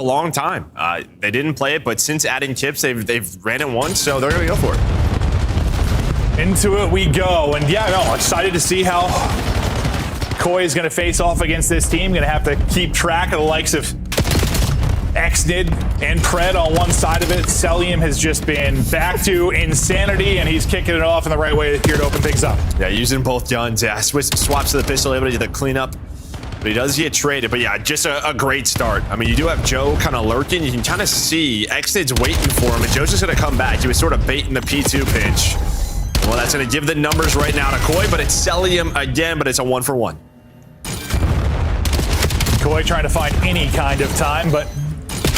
a long time. They didn't play it, but since adding chips, they've ran it once, so they're gonna go for it. Into it we go, and yeah, no, excited to see how Koi is gonna face off against this team. Gonna have to keep track of the likes of SnD and Pred on one side of it. Celium has just been back to insanity, and he's kicking it off in the right way here to open things up. Yeah, using both guns. Yeah, swaps to the pistol, able to do the cleanup. But he does get traded. But yeah, just a great start. I mean, you do have Joe kind of lurking. You can kind of see SnD's waiting for him, and Joe's just going to come back. He was sort of baiting the P2 pinch. Well, that's going to give the numbers right now to Koi, but it's Celium again, but it's a 1-for-1. Koi trying to find any kind of time, but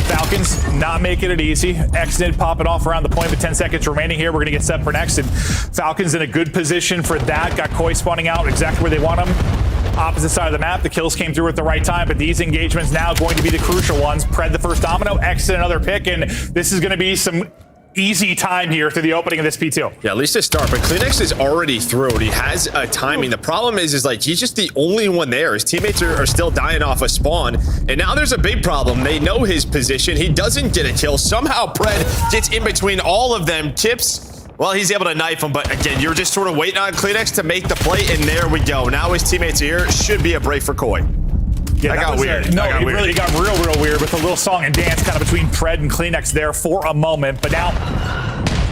Falcons not making it easy. SnD popping off around the point with 10 seconds remaining here. We're going to get set for next, and Falcons in a good position for that. Got Koi spawning out exactly where they want him. Opposite side of the map. The kills came through at the right time, but these engagements now going to be the crucial ones. Pred the first domino, SnD another pick, and this is going to be some easy time here through the opening of this P2. Yeah, at least to start, but CleanX is already through. He has a timing. The problem is like he's just the only one there. His teammates are still dying off a spawn, and now there's a big problem. They know his position. He doesn't get a kill. Somehow Pred gets in between all of them. Tips. Well, he's able to knife him, but again, you're just sort of waiting on CleanX to make the play, and there we go. Now his teammates are here. Should be a break for Koi. Yeah, that got weird. No, it really got real weird with a little song and dance kind of between Pred and CleanX there for a moment. But now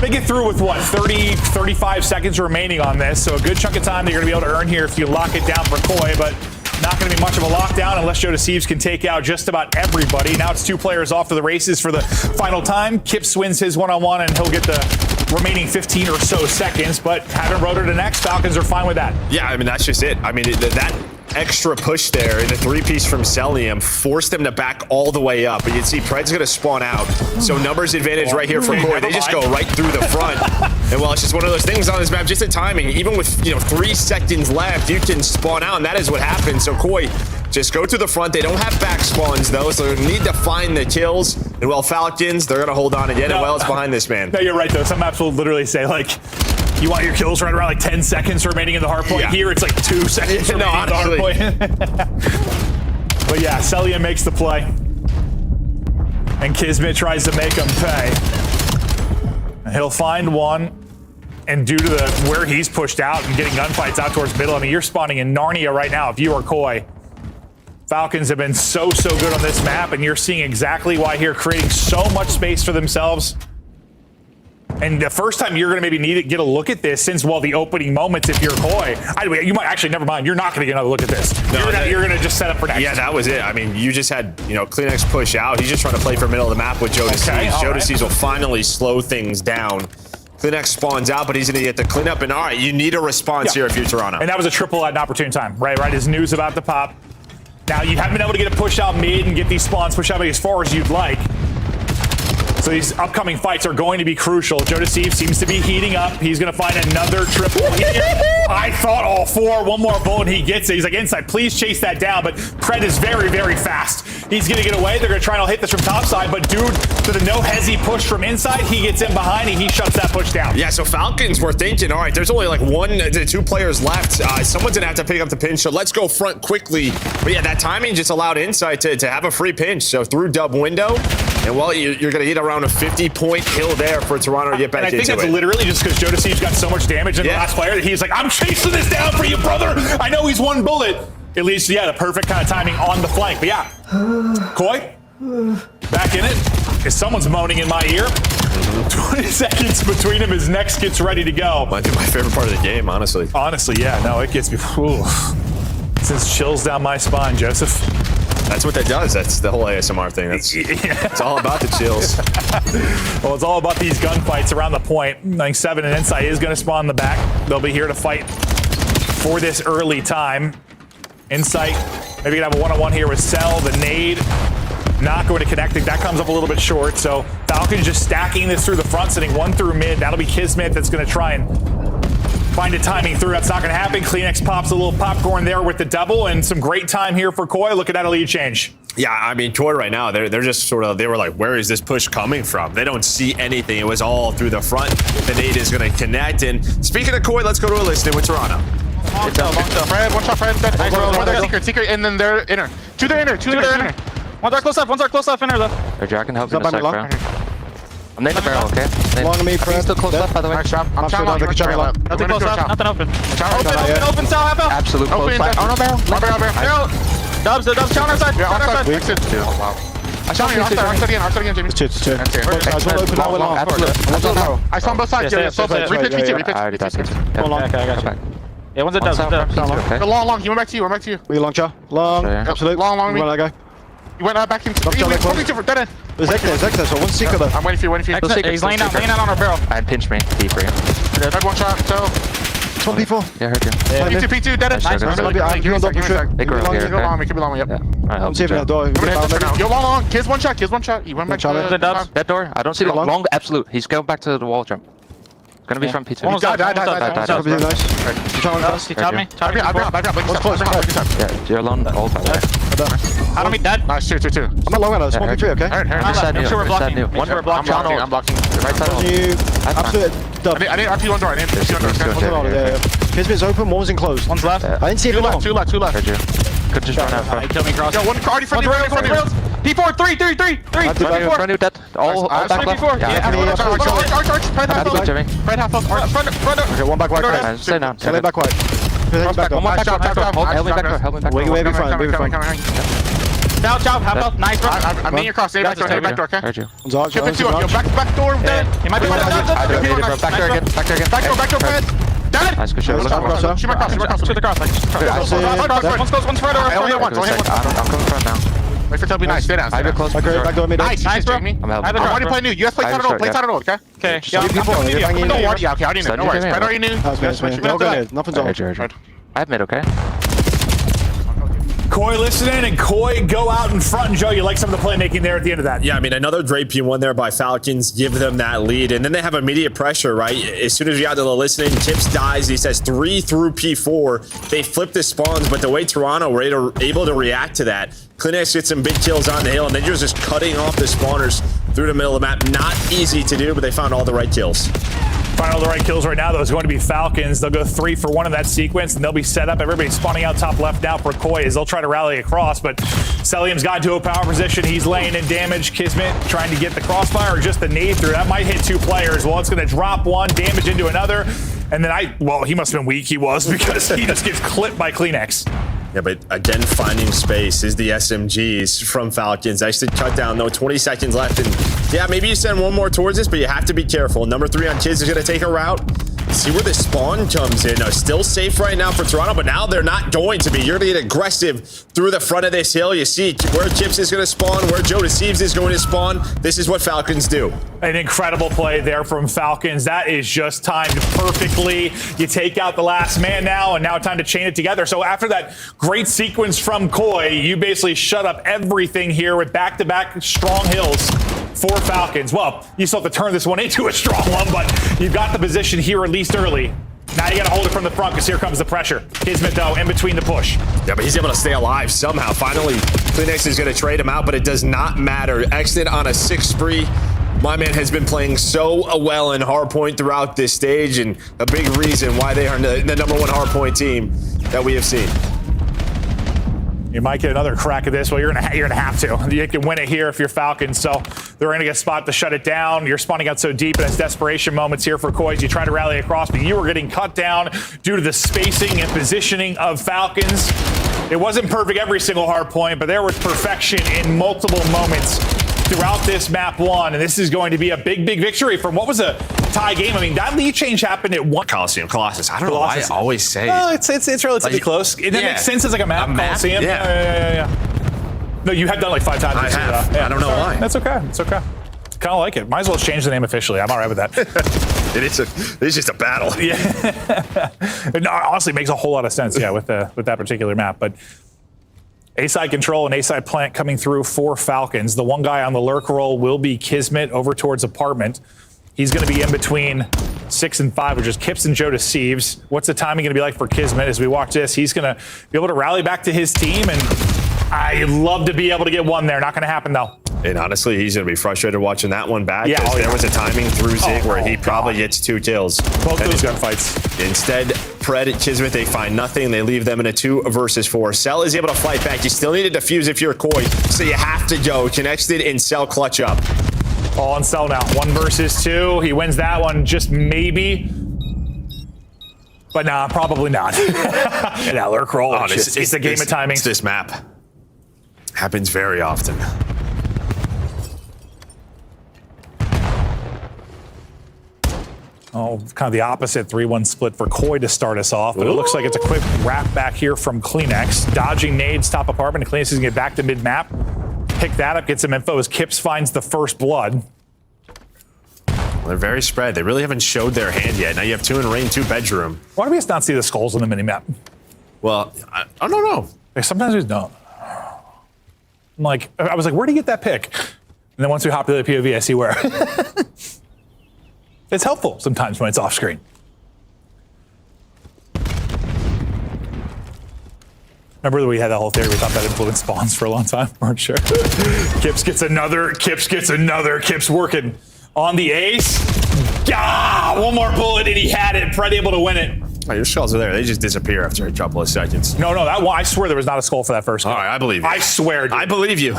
they get through with what, 35 seconds remaining on this. So a good chunk of time that you're gonna be able to earn here if you lock it down for Koi, but not gonna be much of a lockdown unless Joe Deceives can take out just about everybody. Now it's 2 players off to the races for the final time. Kips wins his one-on-one, and he'll get the remaining 15 or so seconds, but having rotor to next, Falcons are fine with that. Yeah, I mean, that's just it. I mean, that extra push there in the 3-piece from Celium forced them to back all the way up. But you can see Pred's going to spawn out. So numbers advantage right here for Koi. They just go right through the front. And well, it's just one of those things on this map, just the timing. Even with 3 seconds left, you can spawn out, and that is what happens. So Koi just go to the front. They don't have back spawns, though, so they need to find the kills. And well, Falcons, they're going to hold on again. And well, it's behind this man. No, you're right, though. Some maps will literally say, like, you want your kills right around like 10 seconds remaining in the hardpoint. Yeah. Here, it's like 2 seconds remaining in the hardpoint. But yeah, Celium makes the play. And Kismet tries to make him pay. And he'll find one. And due to where he's pushed out and getting gunfights out towards middle, I mean, you're spawning in Narnia right now if you are Koi. Falcons have been so good on this map, and you're seeing exactly why here, creating so much space for themselves. And the first time you're going to maybe need to get a look at this since, well, the opening moments if you're Koi. You might actually, never mind, you're not going to get another look at this. No, you're going to just set up for next. Yeah, that was it. I mean, you just had, CleanX push out. He's just trying to play for middle of the map with Joe Deceives. Joe Deceives will finally slow things down. CleanX spawns out, but he's going to get the cleanup. And all right, you need a response here if you're Toronto. And that was a triple at an opportune time, right? His news about the pop. Now, you haven't been able to get a push out mid and get these spawns pushed out as far as you'd like. So these upcoming fights are going to be crucial. Joe Deceives seems to be heating up. He's going to find another triple here. I thought all 4. One more bullet, he gets it. He's like, inside, please chase that down. But Pred is very fast. He's going to get away. They're going to try and hit this from top side. But due to the no-hesi push from inside, he gets in behind and he shuts that push down. Yeah, so Falcons were thinking, all right, there's only like 1 to 2 players left. Someone's going to have to pick up the pinch. So let's go front quickly. But yeah, that timing just allowed Insight to have a free pinch. So through dub window. And well, you're going to hit around a 50-point kill there for Toronto to get back into it. I think that's literally just because Joe Deceives got so much damage in the last player that he's like, I'm chasing this down for you, brother. I know he's 1 bullet. At least, yeah, the perfect kind of timing on the flank. But yeah, Koi, back in it. If someone's moaning in my ear, 20 seconds between him, his next gets ready to go. Might be my favorite part of the game, honestly. Honestly, yeah, no, it gets me, sends chills down my spine, Joseph. That's what that does. That's the whole ASMR thing. It's all about the chills. Well, it's all about these gunfights around the point. Like 7 and Insight is going to spawn in the back. They'll be here to fight for this early time. Insight, maybe you can have a one-on-one here with Cell, the nade. Not going to connect. That comes up a little bit short. So Falcons just stacking this through the front, sending 1 through mid. That'll be Kismet that's going to try and find a timing through. That's not going to happen. CleanX pops a little popcorn there with the double, and some great time here for Koi. Looking at a lead change. Yeah, I mean, Koi right now, they're just sort of, they were like, where is this push coming from? They don't see anything. It was all through the front. The nade is going to connect. And speaking of Koi, let's go to a listing with Toronto. Fred, one shot, Fred. Secret, and then they're inner. To their inner. One's our close left, in there though. Roger, I can help you in He's a up by sec, me bro. I'm nading the barrel, okay? Long to me, Fred. He's still close left, by the way. Nice job. I'm sure trying they could try me long. Nothing close left, nothing open. Open, Sal, half out. Absolute close Open, left. oh no, barrel. My barrel. Dubs, challenge our side. Yeah, Challenge our outside. side. Exit. Oh, wow. I saw you. Outside again, Jamie. It's two. That's it. Guys, one open, one long. Absolute. One's on barrel. I saw on both sides. Yes, Yeah, yes, repeat, yeah, repeat. I already got it. Hold on. Okay, I got you. Back. Yeah, one's a dubs. Okay. Long. He went back to you. We long, Chow. Long. Yeah. Absolute. Long, You want that guy? You went back into Chow, they're close. dead end. There's X there, so one's secret though. I'm waiting for you. He's laying out on our barrel. And pinch me. Deep for you. Head one shot. So, It's one P4. Yeah, I heard you. P2, dead end. Nice, Nice. nice. Give me a double shot. They grow Give me here, long, okay? We could be long. Yep. Yeah. Alright, I'm help saving you, that Joe. door. I'm gonna hit this for now. Yo, long. Kids one shot. He went back to Charlie. The dubs. That door. I don't see Long. long. Absolute. He's going back to the wall jump. It's gonna be from P2. Almost died. done. That'll be nice. You trying Dubs, to he tapped me. I've got. Yeah, you're alone. Hold by the way. Out of me, dead. Nice. Two. I'm not long enough. It's Yeah, 1v3, okay? Alright. Make sure we're blocking. Make sure we're blocking. I'm blocking. Right side. You absolute dub. I need RP one door. I need RP one door. One's on, yeah. Kismet's open, one was enclosed. One's left. I didn't see it Two long. left. Heard you. Could just run out He front. killed me cross. Yo, one already front One's of you. rails. P4, 3. Front you dead. All back left. P4. Yeah. Right half Absolute, Jimmy. front. Okay, one back white. Alright, stay down. Kelly back white. He's back One door. more back door. Help me back door. Help me back door. Wait, be fine. Chow, half health. Nice, bro. I'm near across. Stay back door, okay? Heard you. One's on, Skip it one's to on. yo, back door, dead. He might be I do it, bro. Back door again. Back door, Fred. Dead. Nice, good shot. Shoot my cross. To the cross. One's close, one's Fred. I only hit one. I'm coming front now. Wait for Toby. Nice. Stay down. I go close. Back door, mid. Nice, bro. Jamie. I'm helping. Either I'm drop, already bro. playing new. You guys play I side just of road, okay? Okay. Yeah, I'm coming to you. banging No in. worries. Yeah, okay, I already knew. No worries. Fred already knew. That's me. No grenade. Nothing's on. Heard. I have mid, okay? Koi listening, and Koi go out in front. And Joe, you like some of the playmaking there at the end of that? Yeah, I mean, another great P1 there by Falcons, give them that lead, and then they have immediate pressure, right? As soon as you got to the listening, Tips dies, he says 3 through P4. They flip the spawns, but the way Toronto were able to react to that, Kleenex gets some big kills on the hill, and then you're just cutting off the spawners through the middle of the map. Not easy to do, but they found all the right kills. Find all the right kills right now, though, is going to be Falcons. They'll go 3 for 1 in that sequence, and they'll be set up. Everybody's spawning out top left now for Koi as they'll try to rally across, but Celium's got into a power position. He's laying in damage. Kismet trying to get the crossfire or just the nade through. That might hit 2 players. Well, it's going to drop 1, damage into another, and then well, he must have been weak. He was, because he just gets clipped by Kleenex. Yeah, but again, finding space is the SMGs from Falcons. Nice to cut down, though. 20 seconds left. And yeah, maybe you send one more towards this, but you have to be careful. Number 3 on Kids is going to take a route. See where the spawn comes in. Still safe right now for Toronto, but now they're not going to be. You're going to get aggressive through the front of this hill. You see where Chips is going to spawn, where Joe Deceives is going to spawn. This is what Falcons do. An incredible play there from Falcons. That is just timed perfectly. You take out the last man now, and now time to chain it together. So after that great sequence from Koi, you basically shut up everything here with back-to-back strong hills for Falcons. Well, you still have to turn this one into a strong one, but you've got the position here at least early. Now you got to hold it from the front because here comes the pressure. Kismet, though, in between the push. Yeah, but he's able to stay alive somehow. Finally, Kleenex is going to trade him out, but it does not matter. Exit on a 6 spree. My man has been playing so well in Hardpoint throughout this stage, and a big reason why they are the #1 Hardpoint team that we have seen. You might get another crack at this. Well, you're gonna have to. You can win it here if you're Falcons. So they're gonna get a spot to shut it down. You're spawning out so deep, and it's desperation moments here for Koi as you try to rally across, but you were getting cut down due to the spacing and positioning of Falcons. It wasn't perfect every single hard point, but there was perfection in multiple moments throughout this map 1, and this is going to be a big, big victory from what was a tie game. I mean, that lead change happened at 1. Coliseum, Colossus. I don't know why I always say Oh, it's relatively like, close. That yeah. makes sense as like a map, Coliseum. Yeah. No, you have done like 5 times. I have. I don't know why. That's okay. It's okay. Kind of like it. Might as well change the name officially. I'm all right with that. It's just a battle. Yeah. It honestly makes a whole lot of sense. Yeah, with that particular map, but. A-side control and A-side plant coming through for Falcons. The one guy on the lurk roll will be Kismet over towards apartment. He's going to be in between 6 and 5, which is Kips and Joe Deceives. What's the timing going to be like for Kismet as we watch this? He's going to be able to rally back to his team and I'd love to be able to get one there. Not going to happen, though. And honestly, he's going to be frustrated watching that one back. Yeah, Because there was a timing through Zig where he probably gets 2 kills. Both those gunfights. Instead, Pred and Kismet, they find nothing. They leave them in a 2 versus 4. Cell is able to fight back. You still need to defuse if you're Koi, so you have to go. Connected and Cell clutch up. All on Cell now. 1 versus 2. He wins that one, just maybe. But nah, probably not. Yeah, lurk roll. Oh, It's a game of timing. It's this map. Happens very often. Oh, kind of the opposite 3-1 split for Koi to start us off, but it looks like it's a quick wrap back here from Kleenex. Dodging nades, top apartment, and Kleenex is going to get back to mid-map. Pick that up, get some info as Kips finds the first blood. Well, they're very spread. They really haven't showed their hand yet. Now you have 2 in rain, 2 bedroom. Why do we just not see the skulls on the minimap? Well, I don't know. Like, sometimes we don't. I'm like, I was like, where do you get that pick? And then once we hop to the POV, I see where. It's helpful sometimes when it's off screen. Remember that we had that whole theory, we thought that influenced spawns for a long time? Weren't sure. Kips gets another, Kips working on the ace. Ah, 1 more bullet and he had it. Pred able to win it. Oh, your skulls are there. They just disappear after a couple of seconds. No, that one, I swear there was not a skull for that first All one. right, I believe you. I swear, dude. I believe you.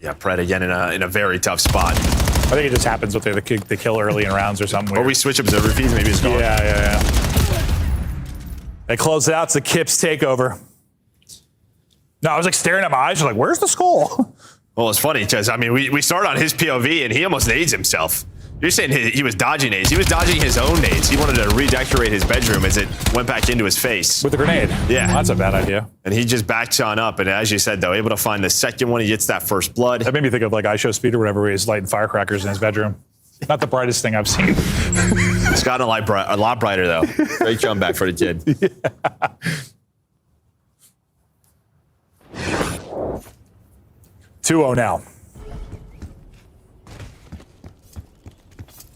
Yeah, Pred again in a very tough spot. I think it just happens with the kill early in rounds or something weird. Or we switch observer feeds, maybe it's gone. Yeah. They close it out. It's the Kips takeover. No, I was like staring at my eyes. I was like, where's the skull? Well, it's funny because, I mean, we started on his POV and he almost nades himself. You're saying he was dodging nades. He was dodging his own nades. He wanted to redecorate his bedroom as it went back into his face. With a grenade. Yeah. Well, that's a bad idea. And he just backs on up. And as you said, though, able to find the second one. He gets that first blood. That made me think of like iShowSpeed or whatever, where he's lighting firecrackers in his bedroom. Not the brightest thing I've seen. It's gotten a lot brighter, though. Great comeback for the kid. Yeah. 2-0 now.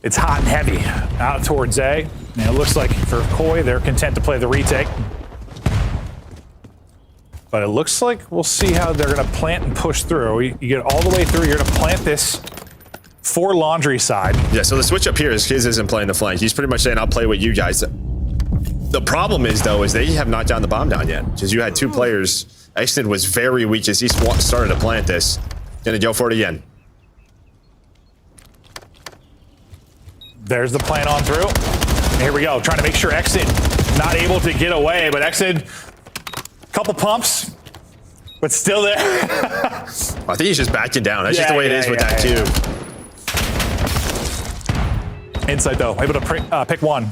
It's hot and heavy out towards A. And it looks like for Koi, they're content to play the retake. But it looks like we'll see how they're going to plant and push through. You get all the way through, you're going to plant this for laundry side. Yeah, so the switch up here is Kiz isn't playing the flank. He's pretty much saying, I'll play with you guys. The problem is, though, is they have not gotten the bomb down yet. Because you had 2 players. Exton was very weak as he started to plant this. Gonna go for it again. There's the plant on through. And here we go, trying to make sure Exton not able to get away, but Exton, couple pumps, but still there. I think he's just backing down. That's just the way it is with that cube. Insight though, able to pick one.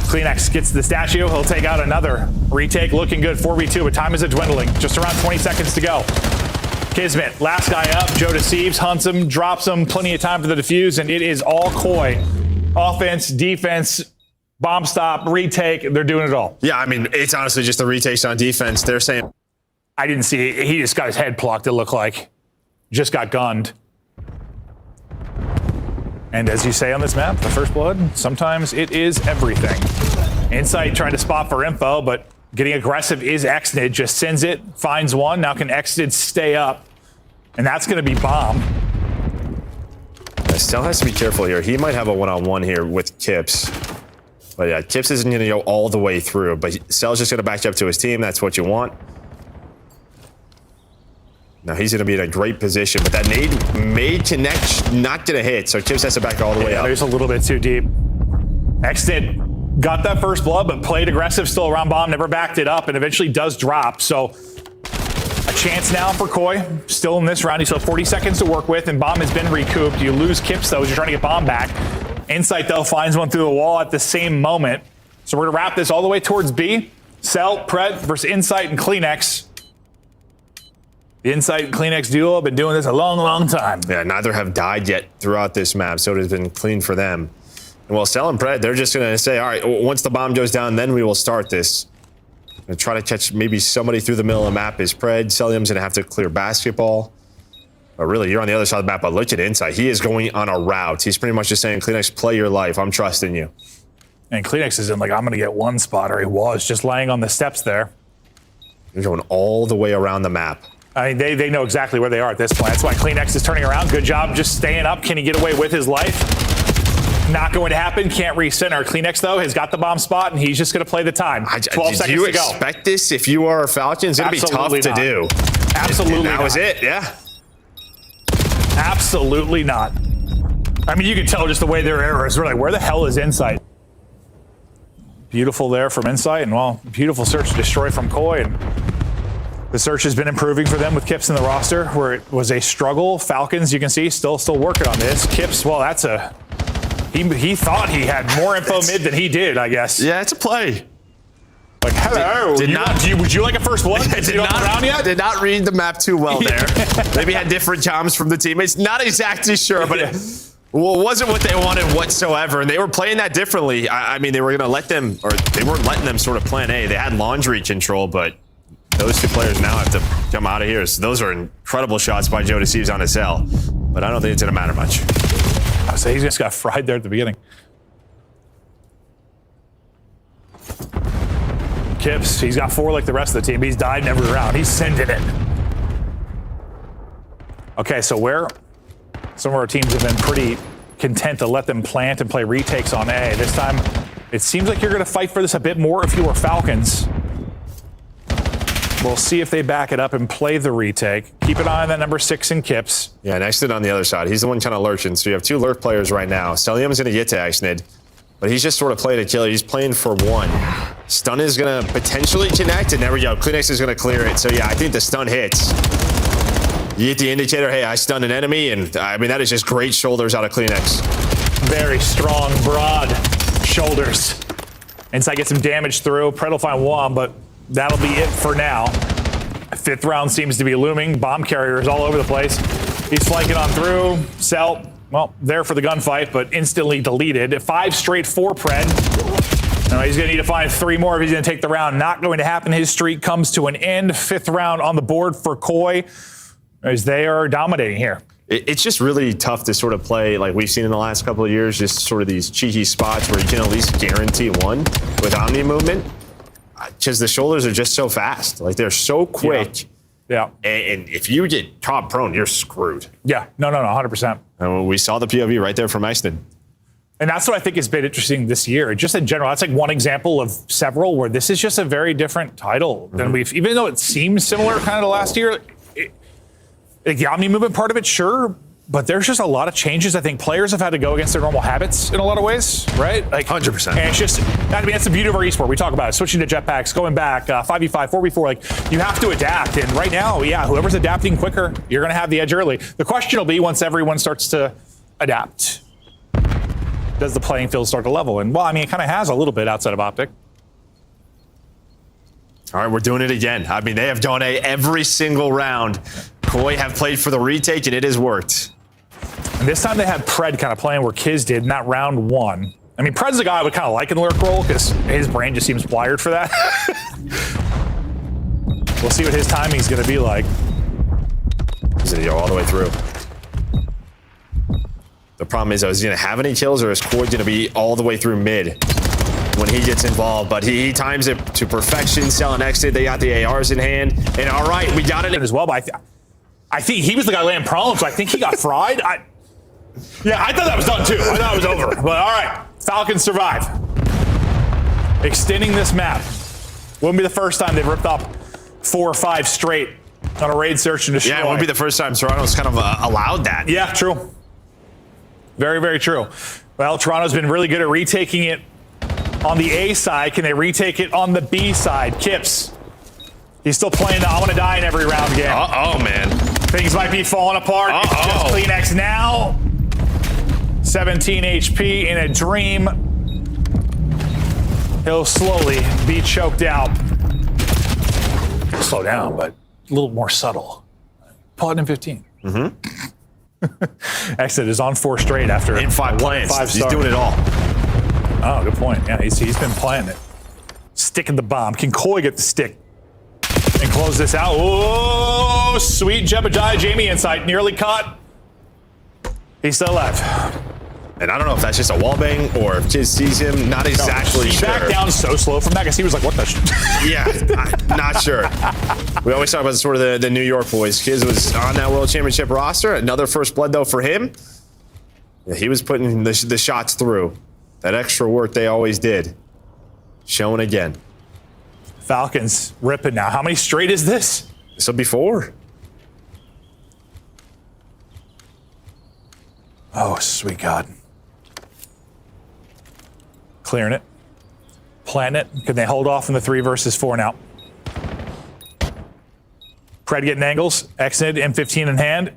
Kleenex gets the statue. He'll take out another retake. Looking good, 4v2, but time is dwindling. Just around 20 seconds to go. Kismet, last guy up. Joe deceives, hunts him, drops him. Plenty of time for the defuse, and it is all Koi. Offense, defense, bomb stop, retake. They're doing it all. Yeah, I mean, it's honestly just the retakes on defense. They're saying... I didn't see it. He just got his head plucked, it looked like. Just got gunned. And as you say on this map, the first blood, sometimes it is everything. Insight trying to spot for info, but getting aggressive is Xnid. Just sends it, finds one. Now can Xnid stay up? And that's going to be bomb. Still has to be careful here. He might have a one-on-one here with Kips. But yeah, Kips isn't going to go all the way through. But Cell's just going to back up to his team. That's what you want. Now he's going to be in a great position. But that nade may connect, not going to hit. So Kips has to back all the way up. There's a little bit too deep. Xnid got that first blood, but played aggressive still around bomb. Never backed it up and eventually does drop. So a chance now for Koi. Still in this round. He still has 40 seconds to work with, and bomb has been recouped. You lose Kips, though, as you're trying to get bomb back. Insight, though, finds one through the wall at the same moment. So we're going to wrap this all the way towards B. Cell, Pred versus Insight and Kleenex. The Insight and Kleenex duo have been doing this a long, long time. Yeah, neither have died yet throughout this map, so it has been clean for them. And while Cell and Pred, they're just going to say, all right, once the bomb goes down, then we will start this. And try to catch maybe somebody through the middle of the map is Pred. Celium's going to have to clear basketball. But really, you're on the other side of the map. But look at Insight. He is going on a route. He's pretty much just saying, Kleenex, play your life. I'm trusting you. And Kleenex is in like, I'm going to get one spot, or he was just laying on the steps there. They're going all the way around the map. I mean, they know exactly where they are at this point. That's why Kleenex is turning around. Good job just staying up. Can he get away with his life? Not going to happen. Can't reset. Our Kleenex, though, has got the bomb spot, and he's just going to play the time. 12 seconds to go. Do you expect this if you are Falcons? It'll be tough to do. Absolutely not. That was it, yeah. Absolutely not. I mean, you can tell just the way their arrow is. We're like, where the hell is Insight? Beautiful there from Insight, and, well, beautiful search and destroy from Koi. And the search has been improving for them with Kips in the roster, where it was a struggle. Falcons, you can see, still working on this. Kips, well, that's a... He thought he had more info mid than he did, I guess. Yeah, it's a play. Like, hello, would you like a first one? Did not read the map too well there. Maybe had different comms from the teammates. Not exactly sure, but it wasn't what they wanted whatsoever. And they were playing that differently. I mean, they were going to let them, or they weren't letting them sort of plan A. They had laundry control, but those two players now have to come out of here. So those are incredible shots by Joe Deceives on his L. But I don't think it's going to matter much. So he just got fried there at the beginning. Kips, he's got 4 like the rest of the team. He's died in every round. He's sending it. Okay, so where some of our teams have been pretty content to let them plant and play retakes on A. This time, it seems like you're going to fight for this a bit more if you are Falcons. We'll see if they back it up and play the retake. Keep an eye on that number 6 in Kips. Yeah, Nexted on the other side. He's the one kind of lurching. So you have 2 lurk players right now. Celium's going to get to Xnid, but he's just sort of playing a killer. He's playing for 1. Stun is going to potentially connect, and there we go. Kleenex is going to clear it. So yeah, I think the stun hits. You get the indicator, hey, I stunned an enemy, and I mean, that is just great shoulders out of Kleenex. Very strong, broad shoulders. Inside gets some damage through. Pred will find 1, but that'll be it for now. 5th round seems to be looming. Bomb carriers all over the place. He's flanking on through. Cell, well, there for the gunfight, but instantly deleted. 5 straight for Pred. Now he's going to need to find 3 more if he's going to take the round. Not going to happen. His streak comes to an end. 5th round on the board for Koi as they are dominating here. It's just really tough to sort of play like we've seen in the last couple of years, just sort of these cheeky spots where you can at least guarantee 1 with Omni movement. Because the shoulders are just so fast. Like, they're so quick. Yeah. And if you get caught prone, you're screwed. Yeah. No, 100%. And we saw the POV right there from Xnid. And that's what I think has been interesting this year. Just in general, that's like one example of several where this is just a very different title than we've, even though it seems similar kind of to last year. Like the Omni movement part of it, sure. But there's just a lot of changes. I think players have had to go against their normal habits in a lot of ways, right? Like 100%. And it's just, I mean, that's the beauty of our esport. We talk about it, switching to jetpacks, going back, 5v5, 4v4. Like, you have to adapt. And right now, yeah, whoever's adapting quicker, you're going to have the edge early. The question will be once everyone starts to adapt, does the playing field start to level? And, well, I mean, it kind of has a little bit outside of Optic. All right, we're doing it again. I mean, they have done A every single round. Koi have played for the retake, and it has worked. And this time they had Pred kind of playing where Kiz did in that round 1. I mean, Pred's the guy I would kind of like in the lurk role because his brain just seems wired for that. We'll see what his timing's going to be like. He's going to go all the way through. The problem is, is he going to have any kills, or is Koi going to be all the way through mid when he gets involved? But he times it to perfection. Selling Exit, they got the ARs in hand. And all right, we got it as well, but I think he was the guy laying prone, so I think he got fried. Yeah, I thought that was done too. I thought it was over. But all right, Falcons survive. Extending this map. Wouldn't be the first time they've ripped off 4 or 5 straight on a raid search and destroy. Yeah, it wouldn't be the first time Toronto's kind of allowed that. Yeah, true. Very, very true. Well, Toronto's been really good at retaking it on the A side. Can they retake it on the B side? Kips. He's still playing the I want to die in every round game. Uh-oh, man. Things might be falling apart. It's just Kleenex now. 17 HP in a dream. He'll slowly be choked out. Slow down, but a little more subtle. Pod in 15. Exit is on 4 straight after in 5 plans. He's doing it all. Oh, good point. Yeah, he's been playing it. Sticking the bomb. Can Koi get the stick and close this out? Oh, sweet Jebediah Jamie insight. Nearly caught. He's still alive. And I don't know if that's just a wallbang or if Chiz sees him. Not exactly He sure. backed down so slow from that because he was like, what the Yeah, I'm not sure. We always talk about sort of the New York boys. Chiz was on that World Championship roster. Another first blood, though, for him. Yeah, he was putting the shots through. That extra work they always did. Showing again. Falcons ripping now. How many straight is this? This will be 4. Oh, sweet God. Clearing it. Planting it. Can they hold off in the 3 versus 4 now? Pred getting angles. Exnid, M15 in hand.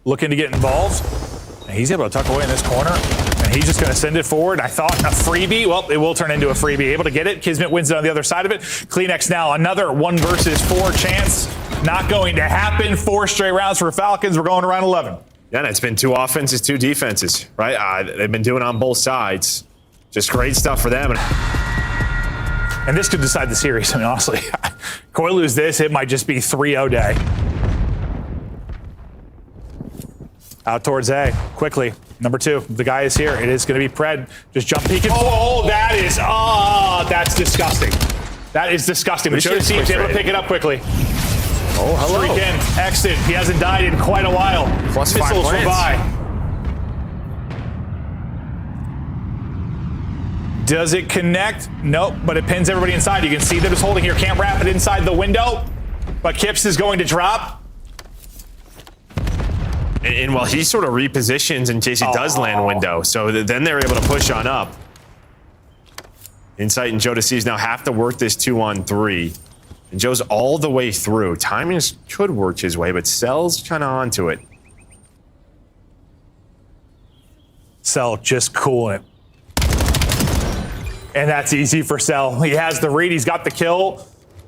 Looking to get involved. And he's able to tuck away in this corner. And he's just going to send it forward. I thought a freebie. Well, it will turn into a freebie. Able to get it. Kismet wins it on the other side of it. CleanX now. Another 1 versus 4 chance. Not going to happen. 4 straight rounds for Falcons. We're going to round 11. Yeah, and it's been 2 offenses, 2 defenses, right? They've been doing on both sides. Just great stuff for them. And this could decide the series. I mean, honestly, Koi lose this, it might just be 3-0 day. Out towards A, quickly. Number 2, the guy is here. It is going to be Pred. Just jump peeking. Oh, that's disgusting. That is disgusting. But Joe seems able to pick it up quickly. Oh, hello. Streak in, exit. He hasn't died in quite a while. Plus 5 Missiles from plants. by. Does it connect? Nope, but it pins everybody inside. You can see that it's holding here. Can't wrap it inside the window, but Kips is going to drop. And while he sort of repositions in case he does land window, so then they're able to push on up. Insight and Joe DeCeves now have to work this 2-on-3. And Joe's all the way through. Timing could work his way, but Cell's kind of onto it. Cell just cooling it. And that's easy for Cell. He has the read. He's got the kill.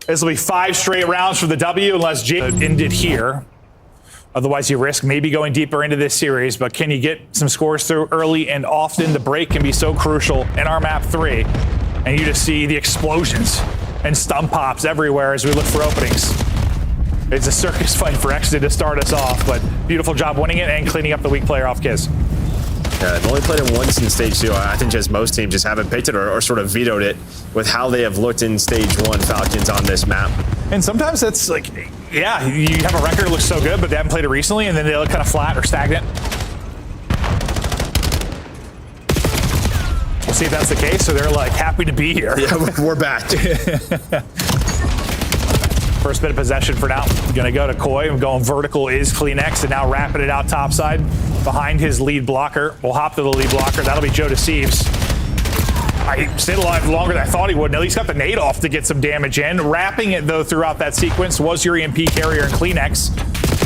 This will be 5 straight rounds for the W unless J ended here. Otherwise, you risk maybe going deeper into this series. But can you get some scores through early and often? The break can be so crucial in our map 3. And you just see the explosions and stump pops everywhere as we look for openings. It's a circus fight for Exit to start us off. But beautiful job winning it and cleaning up the weak player off Kiz. Yeah, I've only played it once in Stage 2. I think just most teams just haven't picked it or sort of vetoed it with how they have looked in Stage 1 Falcons on this map. And sometimes that's like, yeah, you have a record that looks so good, but they haven't played it recently, and then they look kind of flat or stagnant. We'll see if that's the case, so they're like happy to be here. Yeah, we're back. First bit of possession for now. Gonna go to Koi. Going vertical is CleanX, and now wrapping it out topside behind his lead blocker. We'll hop to the lead blocker. That'll be Joe DeCeves. He stayed alive longer than I thought he would. At least got the nade off to get some damage in. Wrapping it, though, throughout that sequence was your EMP carrier and CleanX.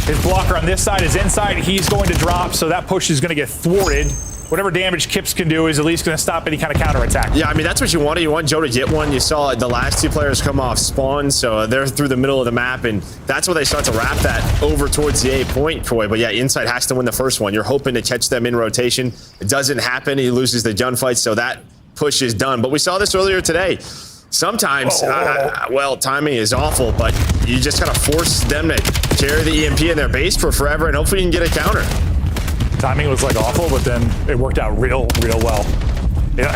His blocker on this side is inside. He's going to drop, so that push is going to get thwarted. Whatever damage Kips can do is at least going to stop any kind of counterattack. Yeah, I mean, that's what you wanted. You want Joe to get one. You saw the last 2 players come off spawn, so they're through the middle of the map, and that's where they start to wrap that over towards the A point, Koi. But yeah, Insight has to win the first one. You're hoping to catch them in rotation. It doesn't happen. He loses the gunfight, so that push is done. But we saw this earlier today. Sometimes, well, timing is awful, but you just gotta force them to carry the EMP in their base for forever, and hopefully you can get a counter. Timing was like awful, but then it worked out real well.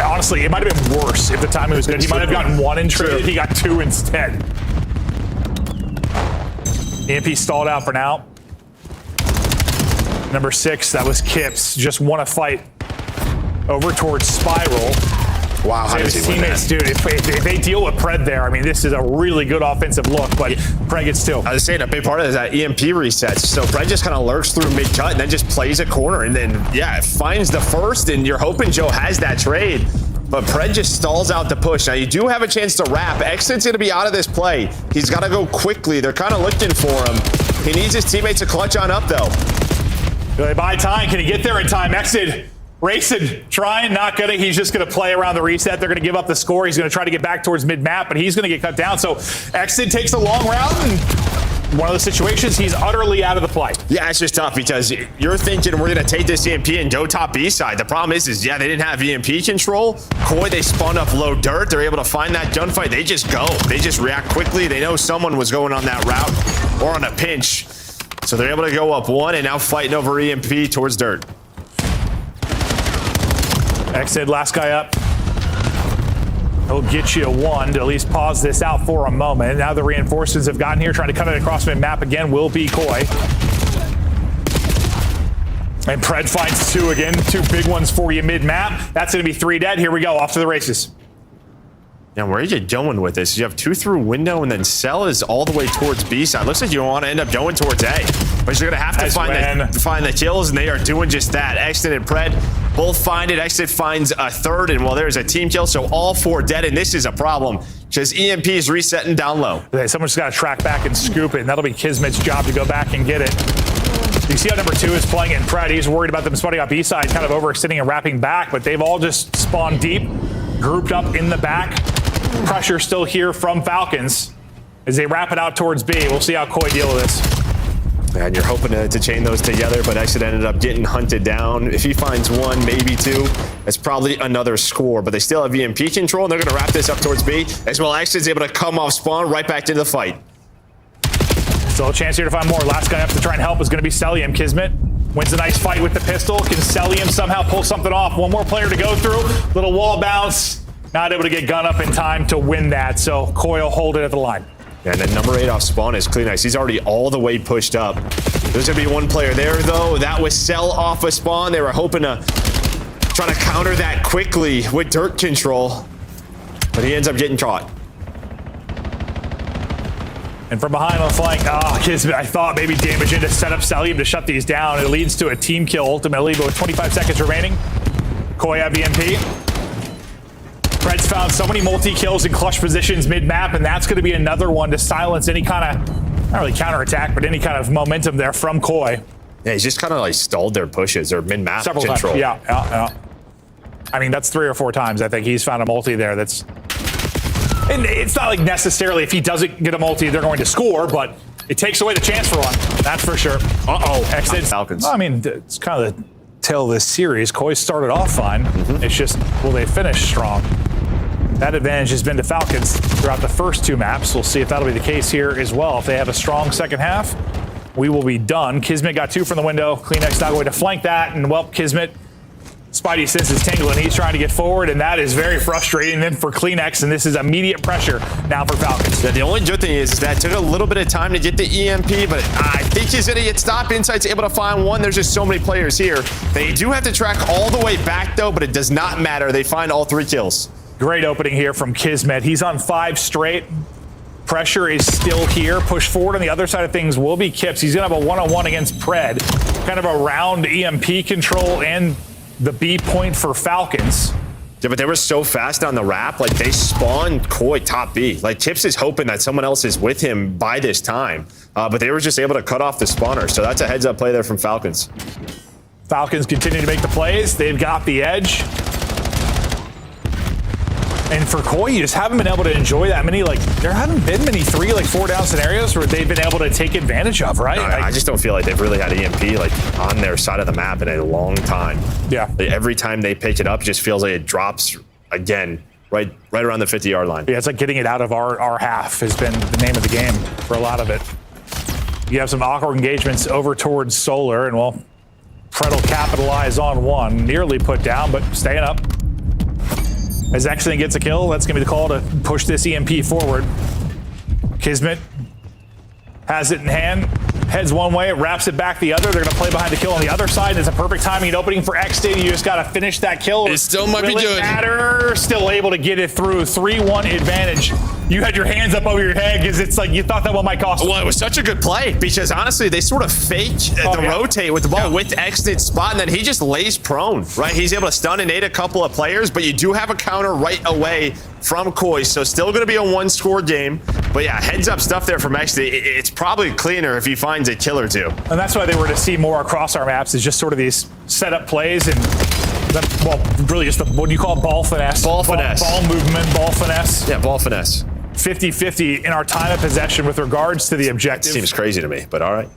Honestly, it might have been worse if the timing was good. He might have gotten 1 in trade. He got 2 instead. EMP stalled out for now. Number 6, that was Kips. Just won a fight over towards Spiral. Wow, how does he win teammates, that? dude, if they deal with Pred there, I mean, this is a really good offensive look, but Pred gets 2. I was saying a big part of it is that EMP resets. So Pred just kind of lurks through mid-cut and then just plays a corner. And then, yeah, it finds the first, and you're hoping Joe has that trade. But Pred just stalls out the push. Now, you do have a chance to wrap. Exit's going to be out of this play. He's got to go quickly. They're kind of looking for him. He needs his teammates to clutch on up, though. Do they buy time? Can he get there in time? Exit. Racing, trying, not gonna. He's just gonna play around the reset. They're gonna give up the score. He's gonna try to get back towards mid-map, but he's gonna get cut down. So Exit takes a long round, and one of the situations, he's utterly out of the play. Yeah, it's just tough because you're thinking we're going to take this EMP and go top B side. The problem is yeah, they didn't have EMP control. Koi, they spawned up low dirt. They're able to find that gunfight. They just go. They just react quickly. They know someone was going on that route or on a pinch. So they're able to go up 1 and now fighting over EMP towards dirt. Exit, last guy up. He'll get you one to at least pause this out for a moment. Now the reinforcements have gotten here, trying to cut it across mid-map again will be Koi. And Pred finds two again, two big ones for you mid-map. That's going to be 3 dead. Here we go, off to the races. Now, where are you going with this? You have 2 through window, and then Cell is all the way towards B side. Looks like you want to end up going towards A. But you're going to have to find the kills, and they are doing just that. Exit and Pred both find it. Exit finds a third, and well, there's a team kill, so all 4 dead, and this is a problem because EMP is resetting down low. Okay, someone's got to track back and scoop it, and that'll be Kismet's job to go back and get it. You see how number 2 is playing it in Pred. He's worried about them spotting up B side, kind of overextending and wrapping back, but they've all just spawned deep, grouped up in the back. Pressure still here from Falcons as they wrap it out towards B. We'll see how Koi deal with this. And you're hoping to chain those together, but Exit ended up getting hunted down. If he finds 1, maybe 2, that's probably another score. But they still have EMP control, and they're going to wrap this up towards B. As well, Exit's able to come off spawn right back into the fight. Still a chance here to find more. Last guy up to try and help is going to be Celium. Kismet wins a nice fight with the pistol. Can Celium somehow pull something off? One more player to go through. Little wall bounce. Not able to get gun up in time to win that, so Koi will hold it at the line. And then number 8 off spawn is Clean Ice. He's already all the way pushed up. There's going to be 1 player there, though. That was Cell off of spawn. They were hoping to try to counter that quickly with dirt control, but he ends up getting caught. And from behind on the flank, Kismet, I thought maybe damage in to set up Celium to shut these down. It leads to a team kill ultimately, but with 25 seconds remaining, Koi have EMP. Pred's found so many multi-kills in clutch positions mid-map, and that's going to be another one to silence any kind of, not really counterattack, but any kind of momentum there from Koi. Yeah, he's just kind of like stalled their pushes or mid-map Several control. times. Yeah. I mean, that's 3 or 4 times I think he's found a multi there that's... And it's not like necessarily if he doesn't get a multi, they're going to score, but it takes away the chance for one. That's for sure. Exit. Falcons. Well, I mean, it's kind of the tale of this series. Koi started off fine. It's just, will they finish strong? That advantage has been to Falcons throughout the first 2 maps. We'll see if that'll be the case here as well. If they have a strong second half, we will be done. Kismet got 2 from the window. Kleenex not going to flank that, and well, Kismet, Spidey senses tingling. He's trying to get forward, and that is very frustrating then for Kleenex, and this is immediate pressure now for Falcons. Yeah, the only good thing is that it took a little bit of time to get the EMP, but I think he's going to get stopped. Insight's able to find 1. There's just so many players here. They do have to track all the way back, though, but it does not matter. They find all 3 kills. Great opening here from Kismet. He's on 5 straight. Pressure is still here. Push forward on the other side of things will be Kips. He's going to have a one-on-one against Pred. Kind of around EMP control and the B point for Falcons. Yeah, but they were so fast on the wrap, like they spawned Koi top B. Like Kips is hoping that someone else is with him by this time, but they were just able to cut off the spawner. So that's a heads-up play there from Falcons. Falcons continue to make the plays. They've got the edge. And for Koi, you just haven't been able to enjoy that many, like, there haven't been many 3, 4 down scenarios where they've been able to take advantage of, right? I just don't feel like they've really had EMP, like, on their side of the map in a long time. Yeah. Like, every time they pick it up, it just feels like it drops again, right around the 50-yard line. Yeah, it's like getting it out of our half has been the name of the game for a lot of it. You have some awkward engagements over towards Solar, and, well, Pred will capitalize on 1. Nearly put down, but staying up. As Accident gets a kill, that's going to be the call to push this EMP forward. Kismet has it in hand, heads one way, wraps it back the other. They're going to play behind the kill on the other side. It's a perfect timing and opening for X-State. You just got to finish that kill. It still might be good. Matter. Still able to get it through. 3-1 advantage. You had your hands up over your head because it's like you thought that one might cost. Well, it was such a good play because honestly, they sort of fake rotate with the ball with Exit spot, and then he just lays prone, right? He's able to stun and nade a couple of players, but you do have a counter right away from Koi, so still going to be a 1-score game. But yeah, heads up stuff there from Exit. It's probably cleaner if he finds a kill or 2. And that's why they were to see more across our maps is just sort of these setup plays and, well, really just the, what do you call it? Ball finesse. Ball finesse. Ball movement, ball finesse. Yeah, ball finesse. 50-50 in our time of possession with regards to the objective. Seems crazy to me, but all right.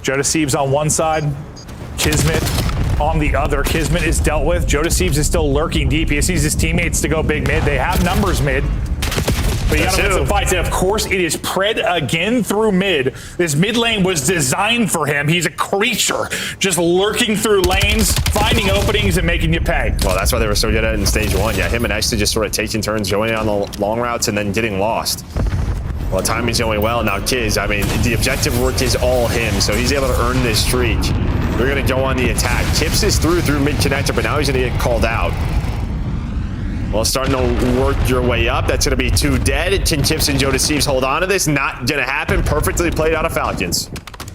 Joe Deceivs on one side, Kismet on the other. Kismet is dealt with. Joe Deceivs is still lurking deep. He sees his teammates to go big mid. They have numbers mid. But you That's gotta win who. some fights. And of course, it is Pred again through mid. This mid lane was designed for him. He's a creature, just lurking through lanes, finding openings, and making you pay. Well, that's why they were so good at it in stage 1. Yeah, him and Ice just sort of taking turns, going on the long routes, and then getting lost. Well, timing's going well. Now, Kiz, I mean, the objective work is all him, so he's able to earn this streak. We're going to go on the attack. Kips is through mid connector, but now he's going to get called out. Well, starting to work your way up. That's going to be 2 dead. Can Kips and Joe Deceives hold on to this? Not going to happen. Perfectly played out of Falcons.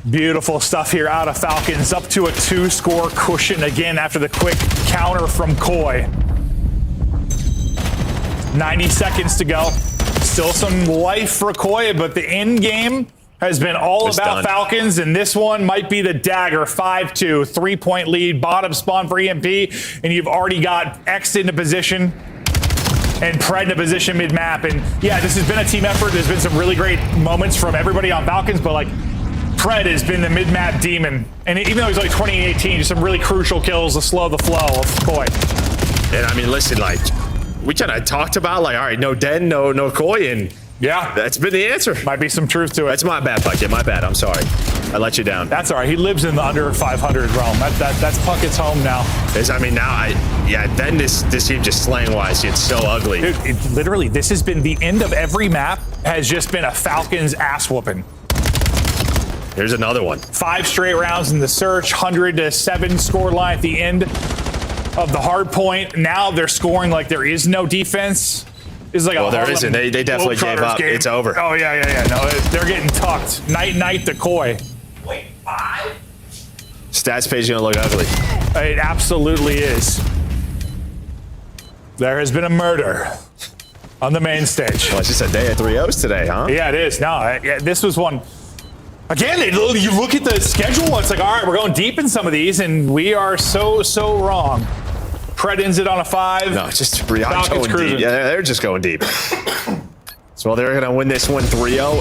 Beautiful stuff here out of Falcons. Up to a 2-score cushion again after the quick counter from Koi. 90 seconds to go. Still some life for Koi, but the end game has been all It's about done. Falcons, and this one might be the dagger. 5-2, 3-point lead, bottom spawn for EMP, and you've already got X into position and Pred in a position mid-map. And yeah, this has been a team effort. There's been some really great moments from everybody on Falcons, but like Pred has been the mid-map demon. And even though he's like 2018, just some really crucial kills to slow the flow of Koi. And I mean, listen, like, we kind of talked about, like, all right, no Den, no Koi, and Yeah, that's been the answer. might be some truth to it. That's my bad, Bucket. My bad. I'm sorry. I let you down. That's all right. He lives in the under 500 realm. That's Puckett's home now. I mean, now then this team just slang-wise, it's so ugly. Dude, literally, this has been the end of every map has just been a Falcons ass whooping. Here's another one. 5 straight rounds in the search, 100-7 score line at the end of the hard point. Now they're scoring like there is no defense. It's like Well, there Harlem isn't. They definitely gave Globetrotters up. game. It's over. Oh, yeah. No, they're getting tucked. Night to Koi. Stats page gonna look ugly. It absolutely is. There has been a murder on the main stage. Well, it's just a day of 3-0s today, huh? Yeah, it is. No, this was one. Again, you look at the schedule, it's like, all right, we're going deep in some of these, and we are so wrong. Pred ends it on a 5. No, it's just Riyadh Falcons going cruising. deep. Yeah, they're just going deep. So they're gonna win this one 3-0.